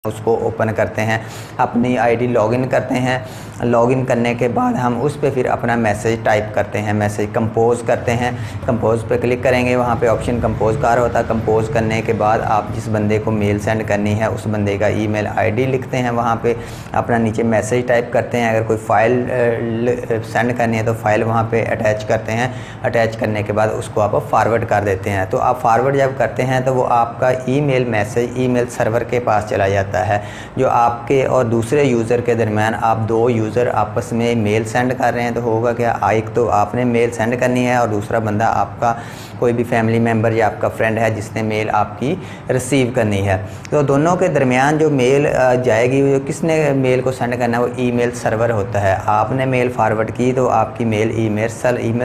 उसको ओपन करते हैं, अपनी आईडी लॉगिन करते हैं। लॉगिन करने के बाद हम उस पर फिर अपना मैसेज टाइप करते हैं, मैसेज कंपोज करते हैं। कंपोज पे क्लिक करेंगे, वहाँ पे ऑप्शन कंपोज का होता है। कंपोज करने के बाद आप जिस बंदे को मेल सेंड करनी है उस बंदे का ईमेल आईडी लिखते हैं, वहाँ पे अपना नीचे मैसेज टाइप करते हैं। अगर कोई फ़ाइल सेंड करनी है तो फाइल वहाँ पर अटैच करते हैं। अटैच करने के बाद उसको आप फॉरवर्ड कर देते हैं। तो आप फॉरवर्ड जब करते हैं तो वो आपका ईमेल मैसेज ईमेल सर्वर के पास चला जाता है, जो आपके और दूसरे यूज़र के दरमियान, आप दो यूज़र आपस में मेल सेंड कर रहे हैं तो होगा क्या, एक तो आपने मेल सेंड करनी है और दूसरा बंदा आपका कोई भी फैमिली मेम्बर या आपका फ्रेंड है जिसने मेल आपकी रिसीव करनी है। तो दोनों के दरमियान जो मेल जाएगी, जो किसने मेल को सेंड करना है वो ईमेल सर्वर होता है। आपने मेल फॉरवर्ड की तो आपकी मेल ईमेल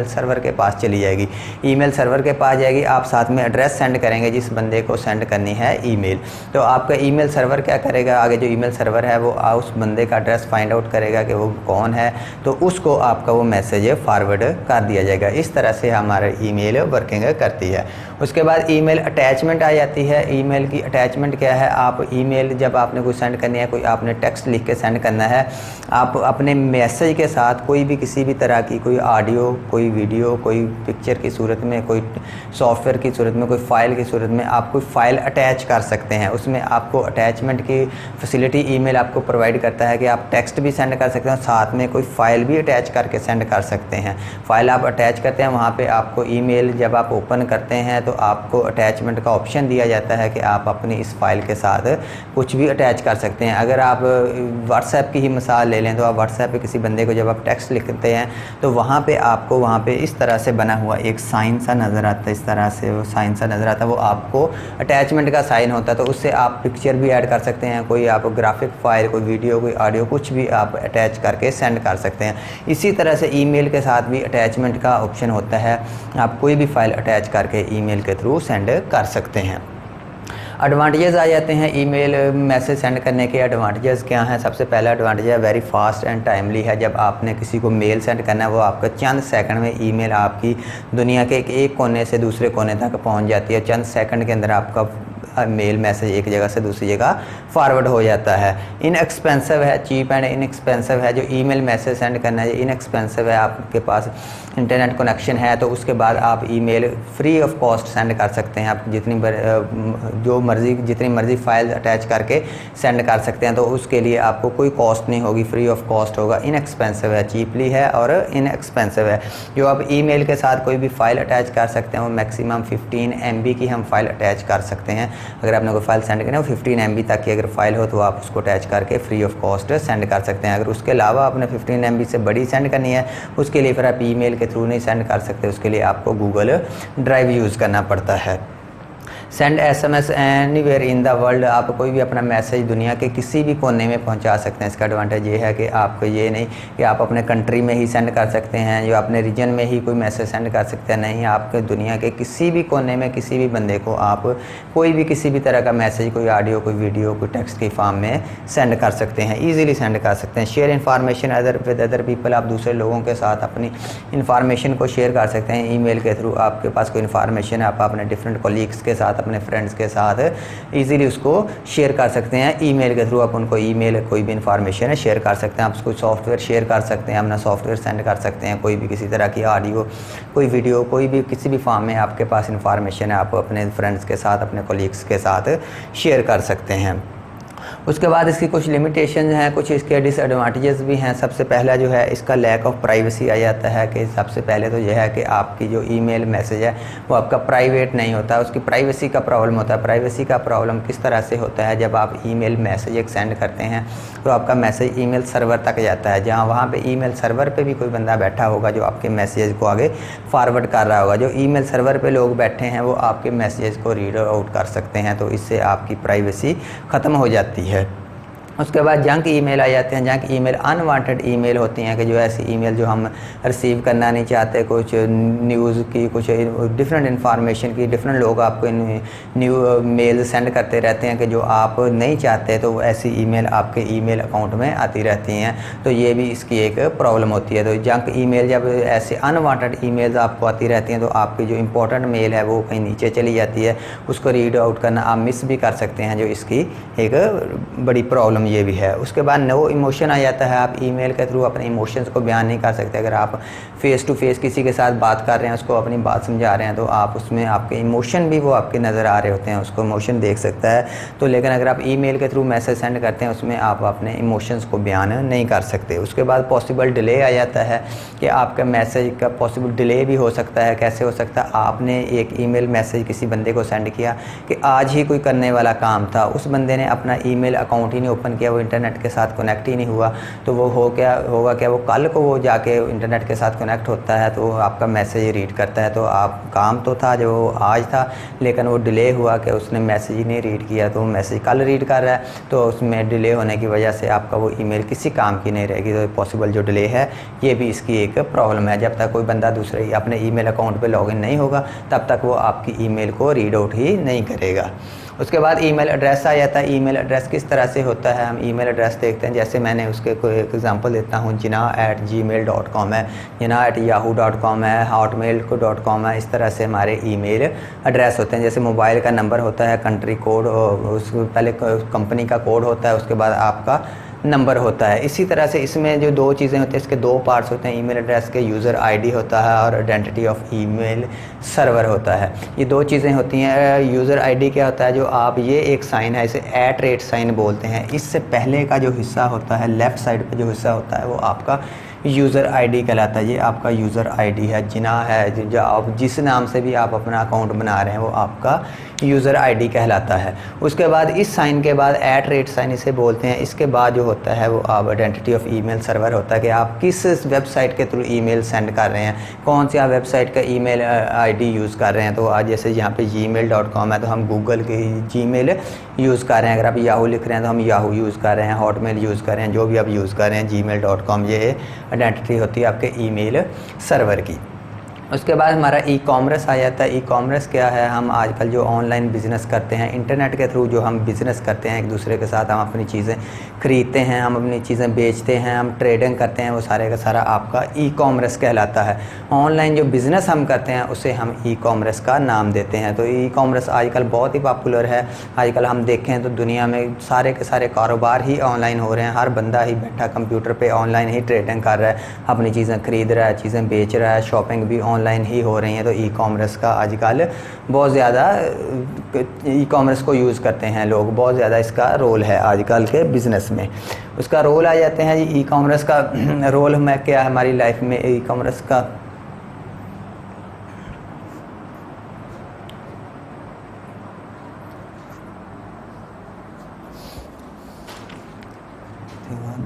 सर्वर के पास चली जाएगी, ईमेल सर्वर के पास जाएगी। आप साथ में एड्रेस सेंड करेंगे जिस बंदे को सेंड करनी है ईमेल, तो आपका ईमेल सर्वर क्या करेगा, आगे जो ईमेल सर्वर है वो उस बंदे का एड्रेस फाइंड आउट करेगा कि वो कौन है, तो उसको आपका वो मैसेज फॉरवर्ड कर दिया जाएगा। इस तरह से हमारा ईमेल वर्किंग करती है। उसके बाद ईमेल अटैचमेंट आ जाती है। ईमेल की अटैचमेंट क्या है, आप ईमेल जब आपने कोई सेंड करनी है, कोई आपने टेक्स्ट लिख के सेंड करना है, आप अपने मैसेज के साथ कोई भी किसी भी तरह की कोई ऑडियो, कोई वीडियो, कोई पिक्चर की सूरत में, कोई सॉफ्टवेयर की सूरत में, कोई फ़ाइल की सूरत में आप कोई फ़ाइल अटैच कर सकते हैं। उसमें आपको अटैचमेंट की फैसिलिटी ईमेल आपको प्रोवाइड करता है कि आप टेक्स्ट भी सेंड कर सकते हैं, साथ में कोई फ़ाइल भी अटैच करके सेंड कर सकते हैं। फ़ाइल आप अटैच करते हैं, वहाँ पे आपको ईमेल जब आप ओपन करते हैं तो आपको अटैचमेंट का ऑप्शन दिया जाता है कि आप अपनी इस फाइल के साथ कुछ भी अटैच कर सकते हैं। अगर आप व्हाट्सएप की ही मिसाल ले लें तो आप व्हाट्सएप पे किसी बंदे को जब आप टेक्स्ट लिखते हैं तो वहाँ पे आपको वहाँ पे इस तरह से बना हुआ एक साइन सा नज़र आता है, इस तरह से वो साइन सा नज़र आता है, वो आपको अटैचमेंट का साइन होता है। तो उससे आप पिक्चर भी ऐड कर सकते हैं, कोई आप ग्राफिक फाइल, कोई वीडियो, कोई ऑडियो, कुछ भी आप अटैच करके सेंड कर सकते हैं। इसी तरह से ईमेल के साथ भी अटैचमेंट का ऑप्शन होता है, आप कोई भी फाइल अटैच करके ईमेल के थ्रू सेंड कर सकते हैं। एडवांटेजेस आ जाते हैं ईमेल मैसेज सेंड करने के। एडवांटेजेस क्या हैं, सबसे पहला एडवांटेज है वेरी फास्ट एंड टाइमली है। जब आपने किसी को मेल सेंड करना है वो आपका चंद सेकंड में ईमेल आपकी दुनिया के एक कोने से दूसरे कोने तक पहुंच जाती है। चंद सेकंड के अंदर आपका मेल मैसेज एक जगह से दूसरी जगह फॉरवर्ड हो जाता है। इनएक्सपेंसिव है, चीप एंड इनएक्सपेंसिव है। जो ईमेल मैसेज सेंड करना है इनएक्सपेंसिव है, आपके पास इंटरनेट कनेक्शन है तो उसके बाद आप email free of cost send कर सकते हैं। आप जितनी मर्ज़ी फाइल अटैच करके सेंड कर सकते हैं, तो उसके लिए आपको कोई कॉस्ट नहीं होगी, फ्री ऑफ कॉस्ट होगा। इनएक्सपेंसिव है, चीपली है और इनएक्सपेंसिव है। जो आप ईमेल के साथ कोई भी फाइल अटैच कर सकते हैं वो मैक्सिमम 15 MB की हम फाइल अटैच कर सकते हैं। अगर आपने कोई फाइल सेंड करनी है वो 15 MB तक की अगर फाइल हो तो आप उसको अटैच करके फ्री ऑफ कॉस्ट सेंड कर सकते हैं। अगर उसके अलावा आपने 15 MB से बड़ी सेंड करनी है उसके लिए फिर आप ईमेल के थ्रू नहीं सेंड कर सकते, उसके लिए आपको गूगल ड्राइव यूज़ करना पड़ता है। Send SMS anywhere in the world, आप कोई भी अपना मैसेज दुनिया के किसी भी कोने में पहुंचा सकते हैं। इसका एडवांटेज ये है कि आपको ये नहीं कि आप अपने कंट्री में ही सेंड कर सकते हैं, जो अपने रीजन में ही कोई मैसेज सेंड कर सकते हैं, नहीं, आपके दुनिया के किसी भी कोने में किसी भी बंदे को आप कोई भी किसी भी तरह का मैसेज, कोई ऑडियो, कोई वीडियो, कोई टेक्स्ट की फॉर्म में सेंड कर सकते हैं, ईजिली सेंड कर सकते हैं। Share information with other people, आप दूसरे लोगों के साथ अपनी इन्फॉर्मेशन को शेयर कर सकते हैं ईमेल के थ्रू। आपके पास कोई इन्फॉर्मेशन है, आप अपने डिफरेंट कोलीग्स के साथ, अपने फ्रेंड्स के साथ इजीली उसको शेयर कर सकते हैं ईमेल के थ्रू। आप उनको ईमेल कोई भी इन्फॉर्मेशन है शेयर कर सकते हैं। आप उसको सॉफ्टवेयर शेयर कर सकते हैं, अपना सॉफ्टवेयर सेंड कर सकते हैं, कोई भी किसी तरह की ऑडियो, कोई वीडियो, कोई भी किसी भी फॉर्म में आपके पास इन्फॉर्मेशन है आप अपने फ्रेंड्स के साथ, अपने कोलीग्स के साथ शेयर कर सकते हैं। उसके बाद इसकी कुछ लिमिटेशन हैं, कुछ इसके डिसएडवांटेजेस भी हैं। सबसे पहला जो है इसका लैक ऑफ प्राइवेसी आ जाता है कि सबसे पहले तो यह है कि आपकी जो ईमेल मैसेज है वो आपका प्राइवेट नहीं होता, उसकी प्राइवेसी का प्रॉब्लम होता है। प्राइवेसी का प्रॉब्लम किस तरह से होता है, जब आप ईमेल मैसेज एक सेंड करते हैं तो आपका मैसेज ईमेल सर्वर तक जाता है, जहाँ वहाँ पे ईमेल सर्वर पे भी कोई बंदा बैठा होगा जो आपके मैसेज को आगे फॉरवर्ड कर रहा होगा। जो ईमेल सर्वर पे लोग बैठे हैं वो आपके मैसेज को रीड आउट कर सकते हैं, तो इससे आपकी प्राइवेसी ख़त्म हो जाती है। उसके बाद जंक ईमेल आ जाते हैं। जंक ईमेल अनवांटेड ईमेल होती हैं कि जो ऐसी ईमेल जो हम रिसीव करना नहीं चाहते, कुछ न्यूज़ की, कुछ डिफरेंट इन्फॉर्मेशन की, डिफरेंट लोग आपको न्यू मेल सेंड करते रहते हैं कि जो आप नहीं चाहते, तो ऐसी ईमेल आपके ईमेल अकाउंट में आती रहती हैं। तो ये भी इसकी एक प्रॉब्लम होती है। तो जंक ईमेल, जब ऐसे अनवांटेड ईमेल्स आपको आती रहती हैं तो आपकी जो इंपॉर्टेंट मेल है वो कहीं नीचे चली जाती है, उसको रीड आउट करना आप मिस भी कर सकते हैं, जो इसकी एक बड़ी प्रॉब्लम ये भी है। उसके बाद नो इमोशन आ जाता है। आप ईमेल के थ्रू अपने इमोशंस को बयान नहीं कर सकते। अगर आप फेस टू फेस किसी के साथ बात कर रहे हैं, उसको अपनी बात समझा रहे हैं, तो आप उसमें आपके इमोशन भी वो आपके नज़र आ रहे होते हैं, उसको इमोशन देख सकता है। तो लेकिन अगर आप ईमेल के थ्रू मैसेज सेंड करते हैं, उसमें आप अपने इमोशंस को बयान नहीं कर सकते। उसके बाद पॉसिबल डिले आ जाता है कि आपका मैसेज का पॉसिबल डिले भी हो सकता है। कैसे हो सकता है? आपने एक ईमेल मैसेज किसी बंदे को सेंड किया कि आज ही कोई करने वाला काम था, उस बंदे ने अपना ईमेल अकाउंट ही नहीं ओपन किया, वो इंटरनेट के साथ कनेक्ट ही नहीं हुआ, तो वो होगा क्या, वो कल को वो जाके इंटरनेट के साथ कनेक्ट होता है तो आपका मैसेज रीड करता है। तो आप काम तो था जो आज था, लेकिन वो डिले हुआ कि उसने मैसेज ही नहीं रीड किया, तो वो मैसेज कल रीड कर रहा है, तो उसमें डिले होने की वजह से आपका वो ईमेल किसी काम की नहीं रहेगी। तो पॉसिबल जो डिले है ये भी इसकी एक प्रॉब्लम है। जब तक कोई बंदा दूसरे अपने ईमेल अकाउंट पे लॉगिन नहीं होगा, तब तक वो आपकी ईमेल को रीड आउट ही नहीं करेगा। उसके बाद ईमेल एड्रेस आ जाता है। ईमेल एड्रेस किस तरह से होता है, हम ईमेल एड्रेस देखते हैं। जैसे मैंने उसके कोई एक एग्जांपल देता हूँ, jinnah@gmail.com है, jinnah@yahoo.com है, hotmail.com है। इस तरह से हमारे ईमेल एड्रेस होते हैं। जैसे मोबाइल का नंबर होता है, कंट्री कोड, उस पहले कंपनी का कोड होता है, उसके बाद आपका नंबर होता है। इसी तरह से इसमें जो दो चीज़ें होती हैं, इसके दो पार्ट्स होते हैं। ईमेल एड्रेस के यूज़र आईडी होता है और आइडेंटिटी ऑफ ईमेल सर्वर होता है। ये दो चीज़ें होती हैं। यूज़र आईडी क्या होता है, जो आप ये एक साइन है, इसे @ साइन बोलते हैं। इससे पहले का जो हिस्सा होता है, लेफ़्ट साइड पे जो हिस्सा होता है, वो आपका यूज़र आईडी कहलाता है। ये आपका यूज़र आईडी है। जिन्ना है, जो आप जिस नाम से भी आप अपना अकाउंट बना रहे हैं, वो आपका यूज़र आईडी कहलाता है। उसके बाद इस साइन के बाद @ साइन इसे बोलते हैं। इसके बाद जो होता है वो आप आइडेंटिटी ऑफ ईमेल सर्वर होता है कि आप किस वेबसाइट के थ्रू ईमेल सेंड कर रहे हैं, कौन सी आप वेबसाइट का ईमेल आईडी यूज़ कर रहे हैं। तो आज जैसे यहाँ पे gmail.com है, तो हम गूगल के जीमेल यूज़ कर रहे हैं। अगर आप याहू लिख रहे हैं तो हम याहू यूज़ कर रहे हैं, हॉटमेल यूज़ कर रहे हैं, जो भी आप यूज़ कर रहे हैं gmail.com, ये आइडेंटिटी होती है आपके ईमेल सर्वर की। उसके बाद हमारा ई कॉमर्स आ जाता है। ई कॉमर्स क्या है, हम आजकल जो ऑनलाइन बिज़नेस करते हैं, इंटरनेट के थ्रू जो हम बिज़नेस करते हैं, एक दूसरे के साथ हम अपनी चीज़ें ख़रीदते हैं, हम अपनी चीज़ें बेचते हैं, हम ट्रेडिंग करते हैं, वो सारे का सारा आपका ई कॉमर्स कहलाता है। ऑनलाइन जो बिज़नेस हम करते हैं उसे हम ई कॉमर्स का नाम देते हैं। तो ई कॉमर्स आजकल बहुत ही पॉपुलर है। आजकल हम देखें तो दुनिया में सारे के सारे कारोबार ही ऑनलाइन हो रहे हैं। हर बंदा ही बैठा कंप्यूटर पर ऑनलाइन ही ट्रेडिंग कर रहा है, अपनी चीज़ें ख़रीद रहा है, चीज़ें बेच रहा है, शॉपिंग भी ऑनलाइन ही हो रही हैं। तो ई कॉमर्स का आजकल बहुत ज़्यादा, ई कॉमर्स को यूज़ करते हैं लोग, बहुत ज़्यादा इसका रोल है आजकल के बिज़नेस में। उसका रोल आ जाते हैं ई कॉमर्स का रोल में क्या है हमारी लाइफ में। ई कॉमर्स का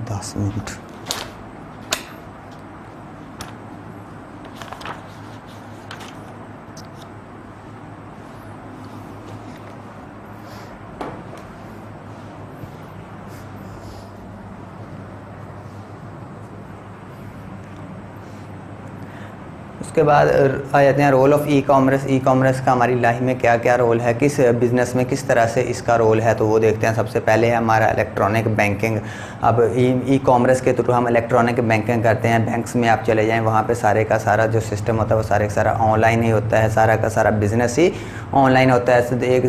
दस मिनट। उसके बाद आ जाते हैं role of e commerce. E commerce का हमारी लाइफ में क्या क्या रोल है, किस बिज़नेस में किस तरह से इसका रोल है, तो वो देखते हैं। सबसे पहले है हमारा इलेक्ट्रॉनिक बैंकिंग। अब ई कॉमर्स के थ्रू हम इलेक्ट्रॉनिक बैंकिंग करते हैं। बैंक्स में आप चले जाएँ, वहाँ पे सारे का सारा जो सिस्टम होता है वो सारे का सारा ऑनलाइन ही होता है, सारा का सारा बिज़नेस ही ऑनलाइन होता है। एक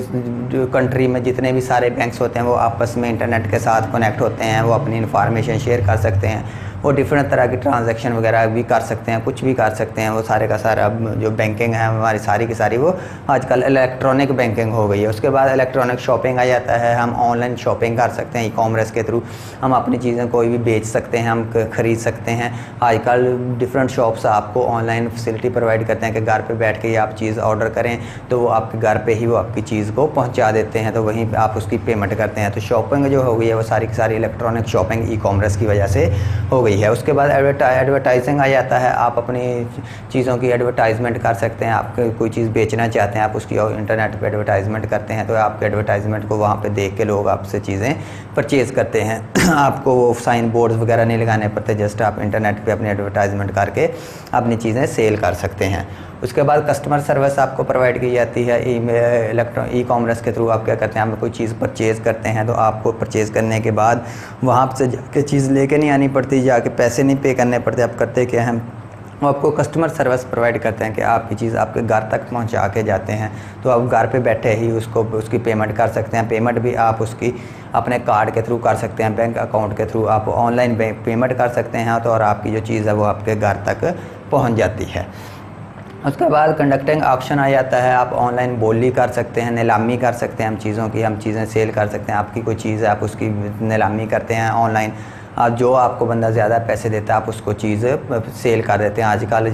कंट्री में जितने भी सारे बैंक्स होते हैं वो आपस में इंटरनेट के साथ कनेक्ट होते हैं, वो अपनी इन्फॉर्मेशन शेयर कर सकते हैं, वो डिफरेंट तरह की ट्रांजैक्शन वगैरह भी कर सकते हैं, कुछ भी कर सकते हैं। वो सारे का सारा जो बैंकिंग है हमारी सारी की सारी वो आजकल इलेक्ट्रॉनिक बैंकिंग हो गई है। उसके बाद इलेक्ट्रॉनिक शॉपिंग आ जाता है। हम ऑनलाइन शॉपिंग कर सकते हैं ई कॉमर्स के थ्रू। हम अपनी चीज़ें कोई भी बेच सकते हैं, हम ख़रीद सकते हैं। आजकल डिफरेंट शॉप्स आपको ऑनलाइन फैसिलिटी प्रोवाइड करते हैं कि घर पे बैठ के ही आप चीज़ ऑर्डर करें तो वो आपके घर पे ही वो आपकी चीज़ को पहुंचा देते हैं, तो वहीं पे आप उसकी पेमेंट करते हैं। तो शॉपिंग जो हो गई है वो सारी की सारी इलेक्ट्रॉनिक शॉपिंग ई कॉमर्स की वजह से हो गई। गई है। उसके बाद एडवर्टाइजिंग आ जाता है। आप अपनी चीज़ों की एडवर्टाइजमेंट कर सकते हैं। आप कोई चीज़ बेचना चाहते हैं, आप उसकी इंटरनेट पे एडवर्टाइजमेंट करते हैं तो आपके एडवर्टाइजमेंट को वहाँ पे देख के लोग आपसे चीज़ें परचेज़ करते हैं। आपको वो साइन बोर्ड्स वगैरह नहीं लगाने पड़ते, जस्ट आप इंटरनेट पे अपनी एडवर्टाइजमेंट करके अपनी चीज़ें सेल कर सकते हैं। उसके बाद कस्टमर सर्विस आपको प्रोवाइड की जाती है ई कॉमर्स के थ्रू। आप क्या करते हैं, आप कोई चीज़ परचेज़ करते हैं तो आपको परचेज़ करने के बाद वहाँ से जाके चीज़ लेके नहीं आनी पड़ती, जाके पैसे नहीं पे करने पड़ते। आप करते क्या हैं, वो आपको कस्टमर सर्विस प्रोवाइड करते हैं कि आपकी चीज़ आपके घर तक पहुंचा के जाते हैं, तो आप घर पे बैठे ही उसकी पेमेंट कर सकते हैं। पेमेंट भी आप उसकी अपने कार्ड के थ्रू कर सकते हैं, बैंक अकाउंट के थ्रू आप ऑनलाइन पेमेंट कर सकते हैं, तो और आपकी जो चीज़ है वो आपके घर तक पहुँच जाती है। उसके बाद कंडक्टिंग ऑक्शन आ जाता है। आप ऑनलाइन बोली कर सकते हैं, नीलामी कर सकते हैं हम चीज़ों की, हम चीज़ें सेल कर सकते हैं। आपकी कोई चीज़ है, आप उसकी नीलामी करते हैं ऑनलाइन। जो आपको बंदा ज़्यादा पैसे देता है आप उसको चीज़ सेल कर देते हैं। आजकल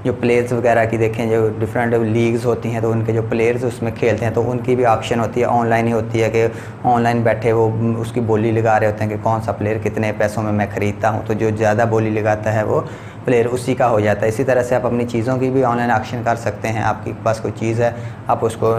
जो प्लेयर्स वगैरह की देखें, जो डिफरेंट लीग्स होती हैं तो उनके जो प्लेयर्स उसमें खेलते हैं तो उनकी भी ऑक्शन होती है, ऑनलाइन ही होती है कि ऑनलाइन बैठे वो उसकी बोली लगा रहे होते हैं कि कौन सा प्लेयर कितने पैसों में मैं ख़रीदता हूँ, तो जो ज़्यादा बोली लगाता है वो प्लेयर उसी का हो जाता है। इसी तरह से आप अपनी चीज़ों की भी ऑनलाइन ऑक्शन कर सकते हैं। आपके पास कोई चीज़ है, आप उसको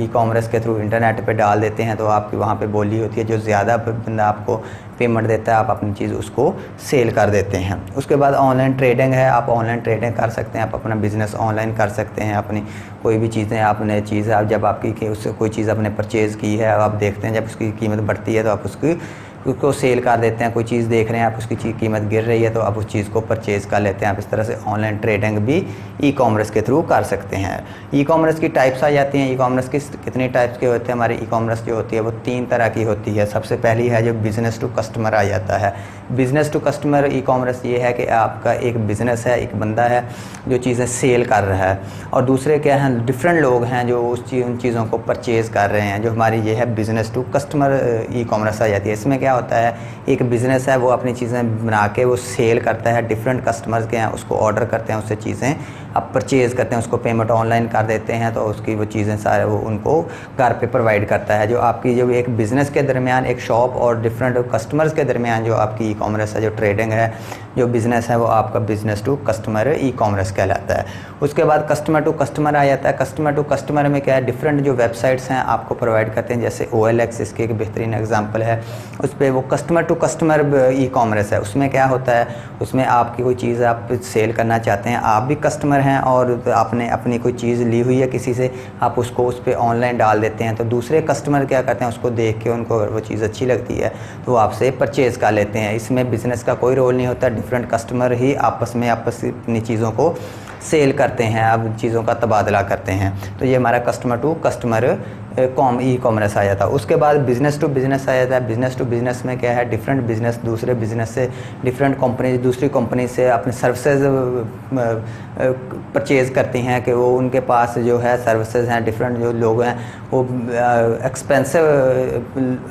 ई कॉमर्स के थ्रू इंटरनेट पे डाल देते हैं तो आपकी वहाँ पे बोली होती है, जो ज़्यादा बंदा आपको पेमेंट देता है आप अपनी चीज़ उसको सेल कर देते हैं। उसके बाद ऑनलाइन ट्रेडिंग है। आप ऑनलाइन ट्रेडिंग कर सकते हैं, आप अपना बिज़नेस ऑनलाइन कर सकते हैं। अपनी कोई भी चीज़ें आपने चीज़ आप जब आपकी उससे कोई चीज़ आपने परचेज़ की है, आप देखते हैं जब उसकी कीमत बढ़ती है तो आप उसको सेल कर देते हैं। कोई चीज़ देख रहे हैं आप, उसकी कीमत गिर रही है तो आप उस चीज़ को परचेज़ कर लेते हैं। आप इस तरह से ऑनलाइन ट्रेडिंग भी ई कॉमर्स के थ्रू कर सकते हैं। ई कॉमर्स की टाइप्स आ जाती हैं। ई कॉमर्स की कितनी टाइप्स के होते हैं, हमारी ई कॉमर्स जो होती है वो 3 तरह की होती है। सबसे पहली है जो बिज़नेस टू कस्टमर आ जाता है। Business to customer e commerce ये है कि आपका एक बिज़नेस है, एक बंदा है जो चीज़ें सेल कर रहा है, और दूसरे क्या हैं, डिफरेंट लोग हैं जो उन चीज़ों को परचेज़ कर रहे हैं, जो हमारी ये है business to customer e commerce आ जाती है। इसमें क्या होता है, एक बिज़नेस है वो अपनी चीज़ें बना के वो सेल करता है, डिफरेंट कस्टमर्स के हैं उसको ऑर्डर करते हैं, उससे चीज़ें आप परचेज़ करते हैं, उसको पेमेंट ऑनलाइन कर देते हैं तो उसकी वो चीज़ें सारे वो उनको घर पे प्रोवाइड करता है। जो आपकी जो एक बिज़नेस के दरमियान, एक शॉप और डिफरेंट कस्टमर्स के दरमियान जो आपकी ई कॉमर्स है, जो ट्रेडिंग है, जो बिज़नेस है, वो आपका business to customer e commerce कहलाता है। उसके बाद कस्टमर टू कस्टमर आ जाता है। कस्टमर टू कस्टमर में क्या है, डिफरेंट जो वेबसाइट्स हैं आपको प्रोवाइड करते हैं, जैसे OLX इसके एक बेहतरीन एग्जांपल है। उस पर वो customer to customer e commerce है। उसमें क्या होता है, उसमें आपकी कोई चीज़ आप सेल करना चाहते हैं, आप भी कस्टमर हैं और आपने अपनी कोई चीज़ ली हुई है किसी से, आप उसको उस पर ऑनलाइन डाल देते हैं, तो दूसरे कस्टमर क्या करते हैं, उसको देख के उनको अगर वो चीज़ अच्छी लगती है तो वो आपसे परचेज़ कर लेते हैं। इसमें बिज़नेस का कोई रोल नहीं होता, डिफरेंट कस्टमर ही आपस में अपनी चीज़ों को सेल करते हैं, अब चीज़ों का तबादला करते हैं। तो ये हमारा customer to customer e commerce आ जाता है। उसके बाद बिज़नेस टू बिज़नेस आ जाता है। बिज़नेस टू बिज़नेस में क्या है, डिफरेंट बिज़नेस दूसरे बिज़नेस से, डिफरेंट कंपनी दूसरी कंपनी से अपने सर्विसेज परचेज़ करती हैं कि वो उनके पास जो है सर्विसेज हैं, डिफरेंट जो लोग हैं वो एक्सपेंसिव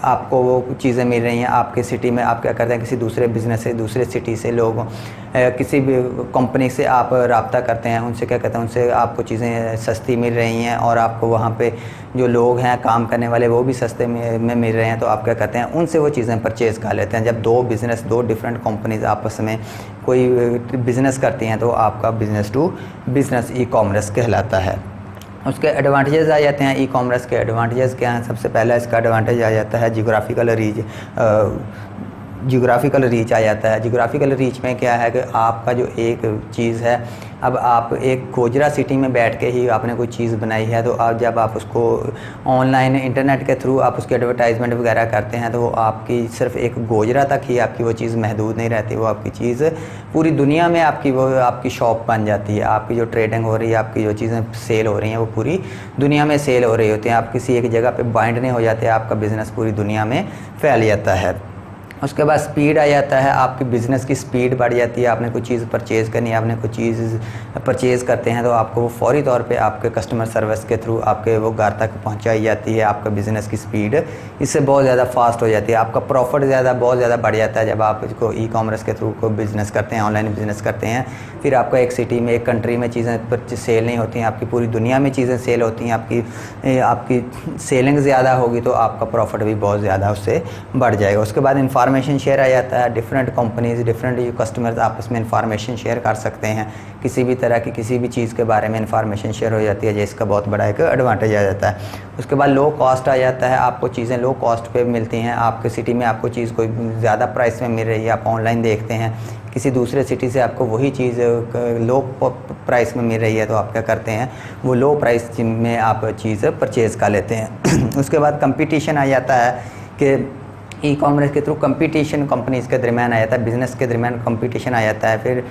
आपको वो चीज़ें मिल रही हैं आपके सिटी में। आप क्या करते हैं, किसी दूसरे बिज़नेस से, दूसरे सिटी से लोग किसी भी कंपनी से आप रब्ता करते हैं, उनसे क्या कहते हैं, उनसे आपको चीज़ें सस्ती मिल रही हैं और आपको वहाँ पे जो लोग हैं काम करने वाले वो भी सस्ते में मिल रहे हैं, तो आप क्या करते हैं, उनसे वो चीज़ें परचेज़ कर लेते हैं। जब दो डिफरेंट कंपनीज आपस में कोई बिज़नेस करती हैं तो आपका business to business e commerce कहलाता है। उसके एडवांटेजेस आ जाते हैं। ई कॉमर्स के एडवांटेजेस क्या हैं, सबसे पहला इसका एडवांटेज आ जाता है जियोग्राफिकल रीच आ जाता है। जियोग्राफिकल रीच में क्या है कि आपका जो एक चीज़ है, अब आप एक गोजरा सिटी में बैठ के ही आपने कोई चीज़ बनाई है, तो आप जब आप उसको ऑनलाइन इंटरनेट के थ्रू आप उसकी एडवर्टाइजमेंट वगैरह करते हैं तो वो आपकी सिर्फ एक गोजरा तक ही आपकी वो चीज़ महदूद नहीं रहती, वो आपकी चीज़ पूरी दुनिया में आपकी शॉप बन जाती है। आपकी जो ट्रेडिंग हो रही है, आपकी जो चीज़ें सेल हो रही हैं वो पूरी दुनिया में सेल हो रही होती हैं। आप किसी एक जगह पर बाइंड नहीं हो जाते, आपका बिज़नेस पूरी दुनिया में फैल जाता है। उसके बाद स्पीड आ जाता है, आपकी बिज़नेस की स्पीड बढ़ जाती है। आपने कोई चीज़ परचेज़ करनी है, आपने कोई चीज़ परचेज़ करते हैं तो आपको वो फौरी तौर पे आपके कस्टमर सर्विस के थ्रू आपके वो घर तक पहुंचाई जाती है। आपका बिज़नेस की स्पीड इससे बहुत ज़्यादा फास्ट हो जाती है। आपका प्रॉफिट बहुत ज़्यादा बढ़ जाता है जब आप इसको ई कॉमर्स के थ्रू को बिज़नेस करते हैं, ऑनलाइन बिज़नेस करते हैं। फिर आपका एक सिटी में, एक कंट्री में चीज़ें सेल नहीं होती हैं, आपकी पूरी दुनिया में चीज़ें सेल होती हैं। आपकी सेलिंग ज़्यादा होगी तो आपका प्रॉफिट भी बहुत ज़्यादा उससे बढ़ जाएगा। उसके बाद इंफॉर्मेशन शेयर आ जाता है, डिफरेंट कंपनीज डिफरेंट कस्टमर्स आपस में इंफॉर्मेशन शेयर कर सकते हैं, किसी भी तरह की किसी भी चीज़ के बारे में इंफॉर्मेशन शेयर हो जाती है, जिसका बहुत बड़ा एक एडवांटेज आ जाता है। उसके बाद लो कॉस्ट आ जाता है, आपको चीज़ें लो कॉस्ट पे मिलती हैं, आपके सिटी में आपको चीज़ कोई ज़्यादा प्राइस में मिल रही है, आप ऑनलाइन देखते हैं, किसी दूसरे सिटी से आपको वही चीज़ लो प्राइस में मिल रही है, तो आप क्या करते हैं, वो लो प्राइस में आप चीज़ परचेज़ कर लेते हैं। उसके बाद कंपटीशन आ जाता है कि ई कॉमर्स के थ्रू कंपटीशन कंपनीज़ के दरमियान आ जाता है, बिज़नेस के दरमियान कंपटीशन आ जाता है। फिर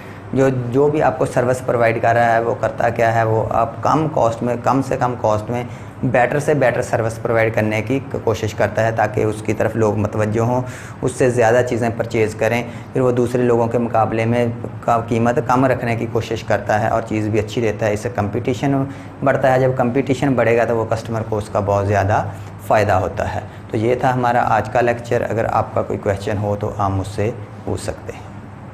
जो भी आपको सर्विस प्रोवाइड कर रहा है वो करता क्या है, वो आप कम कॉस्ट में, कम से कम कॉस्ट में बेटर से बेटर सर्विस प्रोवाइड करने की कोशिश करता है, ताकि उसकी तरफ लोग मुतवज्जो हों, उससे ज़्यादा चीज़ें परचेज़ करें। फिर वो दूसरे लोगों के मुकाबले में कीमत कम रखने की कोशिश करता है और चीज़ भी अच्छी देता है। इससे कंपटीशन बढ़ता है, जब कंपटीशन बढ़ेगा तो वो कस्टमर को उसका बहुत ज़्यादा फ़ायदा होता है। तो ये था हमारा आज का लेक्चर। अगर आपका कोई क्वेश्चन हो तो आप मुझसे पूछ सकते हैं।